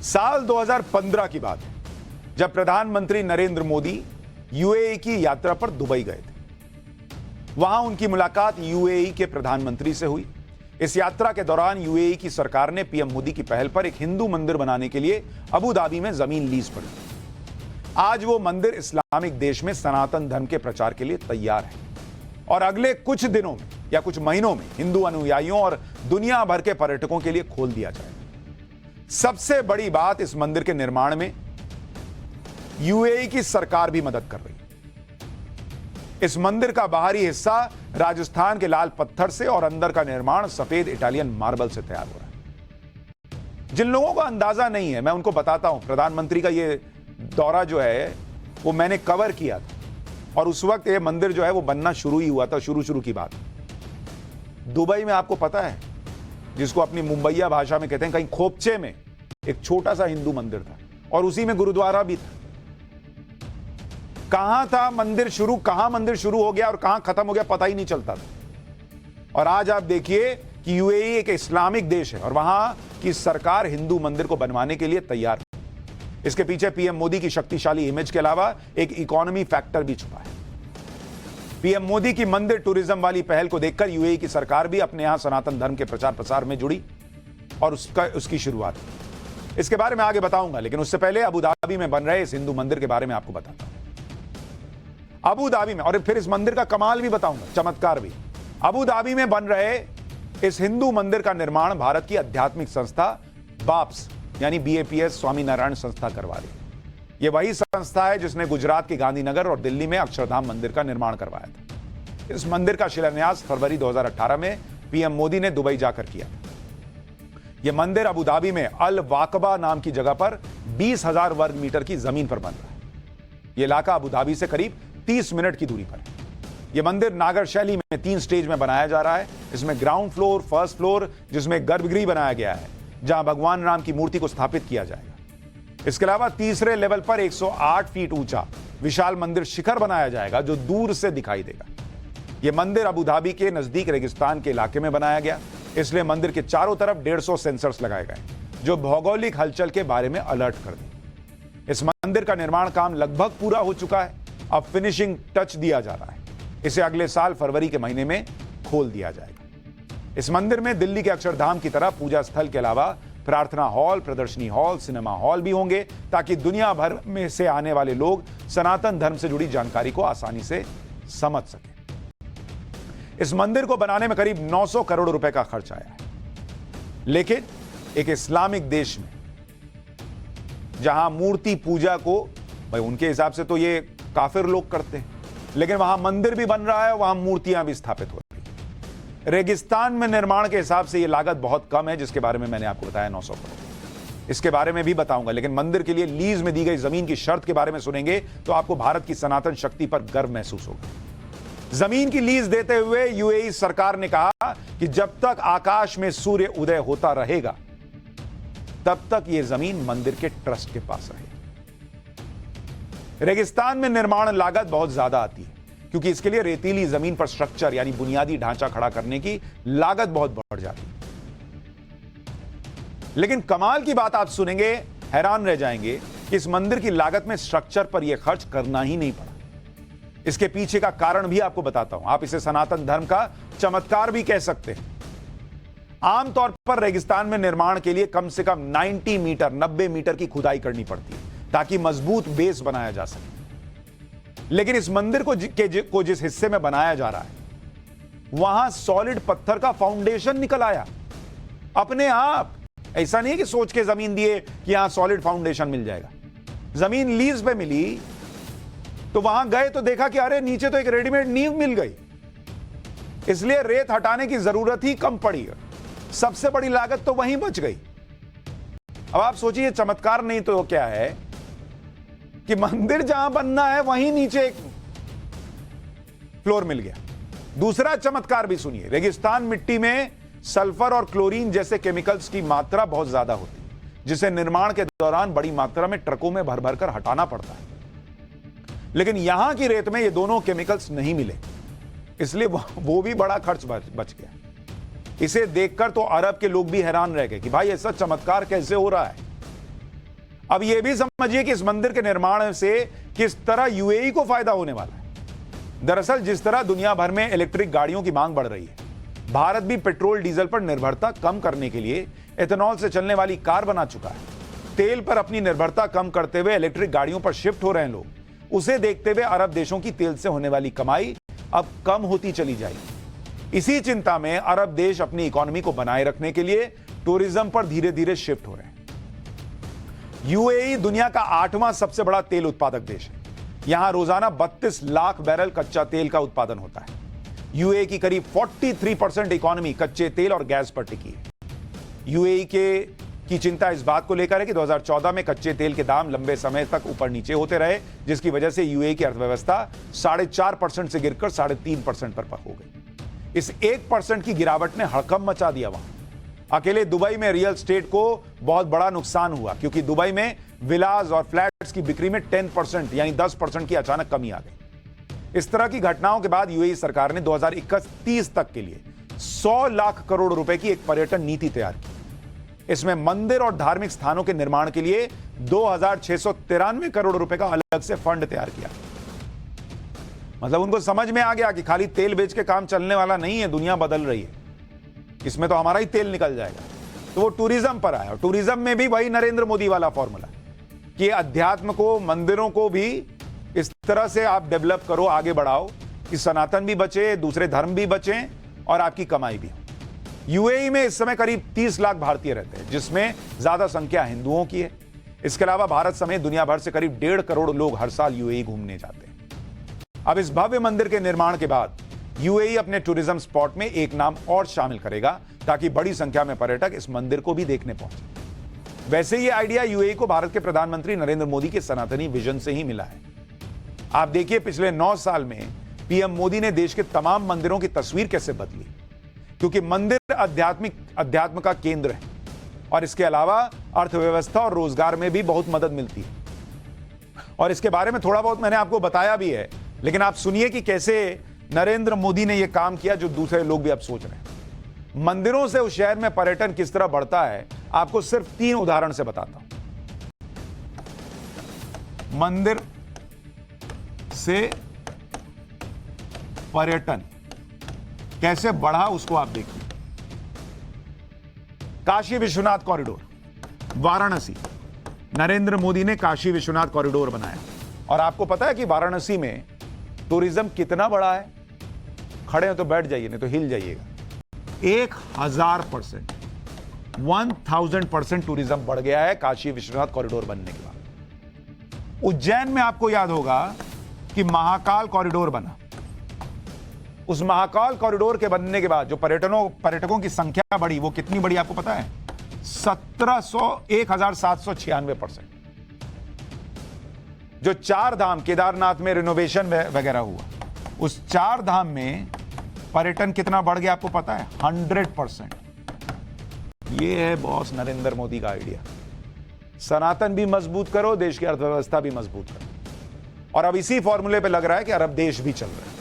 साल 2015 की बात है जब प्रधानमंत्री नरेंद्र मोदी यूएई की यात्रा पर दुबई गए थे। वहां उनकी मुलाकात यूएई के प्रधानमंत्री से हुई। इस यात्रा के दौरान यूएई की सरकार ने पीएम मोदी की पहल पर एक हिंदू मंदिर बनाने के लिए अबू धाबी में जमीन लीज पर ली। आज वो मंदिर इस्लामिक देश में सनातन धर्म के प्रचार के लिए तैयार है और अगले कुछ दिनों में या कुछ महीनों में हिंदू अनुयायियों और दुनिया भर के पर्यटकों के लिए खोल दिया जाएगा। सबसे बड़ी बात, इस मंदिर के निर्माण में यूएई की सरकार भी मदद कर रही है। इस मंदिर का बाहरी हिस्सा राजस्थान के लाल पत्थर से और अंदर का निर्माण सफेद इटालियन मार्बल से तैयार हो रहा है। जिन लोगों को अंदाजा नहीं है, मैं उनको बताता हूं। प्रधानमंत्री का ये दौरा जो है वो मैंने कवर किया था और उस वक्त ये मंदिर जो है वो बनना शुरू ही हुआ था। शुरू की बात दुबई में, आपको पता है, जिसको अपनी मुंबईया भाषा में कहते हैं, कहीं खोपचे में एक छोटा सा हिंदू मंदिर था और उसी में गुरुद्वारा भी था। कहां था मंदिर शुरू, कहां मंदिर शुरू हो गया और कहां खत्म हो गया, पता ही नहीं चलता था। और आज आप देखिए कि यूएई एक इस्लामिक देश है और वहां की सरकार हिंदू मंदिर को बनवाने के लिए तैयार है। इसके पीछे पीएम मोदी की शक्तिशाली इमेज के अलावा एक इकोनॉमी फैक्टर भी छुपा है। पीएम मोदी की मंदिर टूरिज्म वाली पहल को देखकर यूएई की सरकार भी अपने यहां सनातन धर्म के प्रचार प्रसार में जुड़ी और उसकी शुरुआत। इसके बारे में आगे बताऊंगा, लेकिन उससे पहले अबू धाबी में बन रहे इस हिंदू मंदिर के बारे में आपको बताता हूं। अबू धाबी में, और फिर इस मंदिर का कमाल भी बताऊंगा, चमत्कार भी। अबू धाबी में बन रहे इस हिंदू मंदिर का निर्माण भारत की आध्यात्मिक संस्था बाप्स यानी BAPS स्वामीनारायण संस्था करवा रही है। यह वही संस्था है जिसने गुजरात के गांधीनगर और दिल्ली में अक्षरधाम मंदिर का निर्माण करवाया था। इस मंदिर का शिलान्यास फरवरी 2018 में पीएम मोदी ने दुबई जाकर किया था। यह मंदिर अबू धाबी में अल वाकबा नाम की जगह पर 20,000 वर्ग मीटर की जमीन पर बन रहा है। यह इलाका अबू धाबी से करीब 30 मिनट की दूरी पर है। यह मंदिर नागर शैली में 3 स्टेज में बनाया जा रहा है। इसमें ग्राउंड फ्लोर, फर्स्ट फ्लोर, जिसमें गर्भगृह बनाया गया है जहां भगवान राम की मूर्ति को स्थापित किया जाएगा। इसके अलावा तीसरे लेवल पर 108 फीट ऊंचा विशाल मंदिर शिखर बनाया जाएगा जो दूर से दिखाई देगा। यह मंदिर अबू धाबी के नजदीक रेगिस्तान के इलाके में बनाया गया, इसलिए मंदिर के चारों तरफ 150 सेंसर्स लगाए गए जो भौगोलिक हलचल के बारे में अलर्ट कर दें। इस मंदिर का निर्माण काम लगभग पूरा हो चुका है। अब फिनिशिंग टच दिया जा रहा है। इसे अगले साल फरवरी के महीने में खोल दिया जाएगा। इस मंदिर में दिल्ली के अक्षरधाम की तरह पूजा स्थल के अलावा प्रार्थना हॉल, प्रदर्शनी हॉल, सिनेमा हॉल भी होंगे ताकि दुनिया भर में से आने वाले लोग सनातन धर्म से जुड़ी जानकारी को आसानी से समझ सकें। इस मंदिर को बनाने में करीब 900 करोड़ रुपए का खर्च आया है, लेकिन एक इस्लामिक देश में जहां मूर्ति पूजा को, भाई उनके हिसाब से तो ये काफिर लोग करते हैं, लेकिन वहां मंदिर भी बन रहा है, वहां मूर्तियां भी स्थापित हो रही है। रेगिस्तान में निर्माण के हिसाब से यह लागत बहुत कम है, जिसके बारे में मैंने आपको बताया 900 करोड़। इसके बारे में भी बताऊंगा, लेकिन मंदिर के लिए लीज में दी गई जमीन की शर्त के बारे में सुनेंगे तो आपको भारत की सनातन शक्ति पर गर्व महसूस होगा। जमीन की लीज देते हुए यूएई सरकार ने कहा कि जब तक आकाश में सूर्य उदय होता रहेगा तब तक यह जमीन मंदिर के ट्रस्ट के पास रहेगी। रेगिस्तान में निर्माण लागत बहुत ज्यादा आती है क्योंकि इसके लिए रेतीली जमीन पर स्ट्रक्चर यानी बुनियादी ढांचा खड़ा करने की लागत बहुत बढ़ जाती है। लेकिन कमाल की बात आप सुनेंगे, हैरान रह जाएंगे कि इस मंदिर की लागत में स्ट्रक्चर पर यह खर्च करना ही नहीं पड़ा। इसके पीछे का कारण भी आपको बताता हूं। आप इसे सनातन धर्म का चमत्कार भी कह सकते हैं। आमतौर पर रेगिस्तान में निर्माण के लिए कम से कम 90 मीटर की खुदाई करनी पड़ती है ताकि मजबूत बेस बनाया जा सके। लेकिन इस मंदिर को जिस हिस्से में बनाया जा रहा है वहां सॉलिड पत्थर का फाउंडेशन निकल आया अपने आप। ऐसा नहीं है कि सोच के जमीन दिए कि यहां सॉलिड फाउंडेशन मिल जाएगा। जमीन लीज पे मिली तो वहां गए तो देखा कि अरे नीचे तो एक रेडीमेड नींव मिल गई, इसलिए रेत हटाने की जरूरत ही कम पड़ी। सबसे बड़ी लागत तो वहीं बच गई। अब आप सोचिए चमत्कार नहीं तो क्या है कि मंदिर जहां बनना है वहीं नीचे एक फ्लोर मिल गया। दूसरा चमत्कार भी सुनिए। रेगिस्तान मिट्टी में सल्फर और क्लोरीन जैसे केमिकल्स की मात्रा बहुत ज्यादा होती है, जिसे निर्माण के दौरान बड़ी मात्रा में ट्रकों में भर भर कर हटाना पड़ता है। लेकिन यहां की रेत में ये दोनों केमिकल्स नहीं मिले, इसलिए वो भी बड़ा खर्च बच गया। इसे देखकर तो अरब के लोग भी हैरान रह गए कि भाई ऐसा चमत्कार कैसे हो रहा है। अब यह भी समझिए कि इस मंदिर के निर्माण से किस तरह यूएई को फायदा होने वाला है। दरअसल जिस तरह दुनिया भर में इलेक्ट्रिक गाड़ियों की मांग बढ़ रही है, भारत भी पेट्रोल डीजल पर निर्भरता कम करने के लिए एथेनॉल से चलने वाली कार बना चुका है। तेल पर अपनी निर्भरता कम करते हुए इलेक्ट्रिक गाड़ियों पर शिफ्ट हो रहे हैं लोग। उसे देखते हुए अरब देशों की तेल से होने वाली कमाई अब कम होती चली जाएगी। इसी चिंता में अरब देश अपनी इकोनॉमी को बनाए रखने के लिए टूरिज्म पर धीरे धीरे शिफ्ट हो रहे हैं। यूएई दुनिया का 8वां सबसे बड़ा तेल उत्पादक देश है। यहां रोजाना 32 लाख बैरल कच्चा तेल का उत्पादन होता है। यूएई की करीब 43% इकोनॉमी कच्चे तेल और गैस पर टिकी है। यूएई की चिंता इस बात को लेकर है कि 2014 में कच्चे तेल के दाम लंबे समय तक ऊपर नीचे होते रहे, जिसकी वजह से यूएई की अर्थव्यवस्था 4.5% से गिरकर 3.5% पर हो गई। इस 1% की गिरावट ने हड़कंप मचा दिया। वहां अकेले दुबई में रियल एस्टेट को बहुत बड़ा नुकसान हुआ, क्योंकि दुबई में विलास और फ्लैट्स की बिक्री में 10% यानी 10% की अचानक कमी आ गई। इस तरह की घटनाओं के बाद यूएई सरकार ने 2021-30 तक के लिए 100 लाख करोड़ रुपए की एक पर्यटन नीति तैयार की। इसमें मंदिर और धार्मिक स्थानों के निर्माण के लिए 2693 करोड़ रुपए का अलग से फंड तैयार किया। मतलब उनको समझ में आ गया कि खाली तेल बेच के काम चलने वाला नहीं है, दुनिया बदल रही है, इसमें तो हमारा ही तेल निकल जाएगा। तो वो टूरिज्म पर आया, और टूरिज्म में भी वही नरेंद्र मोदी वाला फॉर्मूला कि अध्यात्म को, मंदिरों को भी इस तरह से आप डेवलप करो, आगे बढ़ाओ कि सनातन भी बचे, दूसरे धर्म भी बचे और आपकी कमाई भी हो। यूएई में इस समय करीब 30 लाख भारतीय रहते हैं, जिसमें ज्यादा संख्या हिंदुओं की है। इसके अलावा भारत समेत दुनिया भर से करीब 1.5 करोड़ लोग हर साल यूएई घूमने जाते हैं। अब इस भव्य मंदिर के निर्माण के बाद यूएई अपने टूरिज्म स्पॉट में एक नाम और शामिल करेगा, ताकि बड़ी संख्या में पर्यटक इस मंदिर को भी देखने पहुंचे। वैसे ये आइडिया यूएई को भारत के प्रधानमंत्री नरेंद्र मोदी के सनातनी विजन से ही मिला है। आप देखिए पिछले 9 साल में पीएम मोदी ने देश के तमाम मंदिरों की तस्वीर कैसे बदली, क्योंकि मंदिर अध्यात्म का केंद्र है और इसके अलावा अर्थव्यवस्था और रोजगार में भी बहुत मदद मिलती है। और इसके बारे में थोड़ा बहुत मैंने आपको बताया भी है, लेकिन आप सुनिए कि कैसे नरेंद्र मोदी ने यह काम किया जो दूसरे लोग भी अब सोच रहे हैं। मंदिरों से उस शहर में पर्यटन किस तरह बढ़ता है, आपको सिर्फ 3 उदाहरण से बताता हूं। मंदिर से पर्यटन कैसे बढ़ा उसको आप देखिए। काशी विश्वनाथ कॉरिडोर, वाराणसी, नरेंद्र मोदी ने काशी विश्वनाथ कॉरिडोर बनाया। और आपको पता है कि वाराणसी में टूरिज्म कितना बड़ा है? खड़े हो तो बैठ जाइए, नहीं तो हिल जाइएगा। 1000%, 1000% टूरिज्म बढ़ गया है काशी विश्वनाथ कॉरिडोर बनने के बाद। उज्जैन में आपको याद होगा कि महाकाल कॉरिडोर बना। उस महाकाल कॉरिडोर के बनने के बाद जो पर्यटकों की संख्या बढ़ी, वो कितनी बढ़ी आपको पता है? 1796%। जो 4 धाम, केदारनाथ में रिनोवेशन वगैरह हुआ, उस 4 धाम में पर्यटन कितना बढ़ गया आपको पता है? 100%। ये है बॉस नरेंद्र मोदी का आइडिया। सनातन भी मजबूत करो, देश की अर्थव्यवस्था भी मजबूत करो। और अब इसी फॉर्मूले पे लग रहा है कि अरब देश भी चल रहे हैं।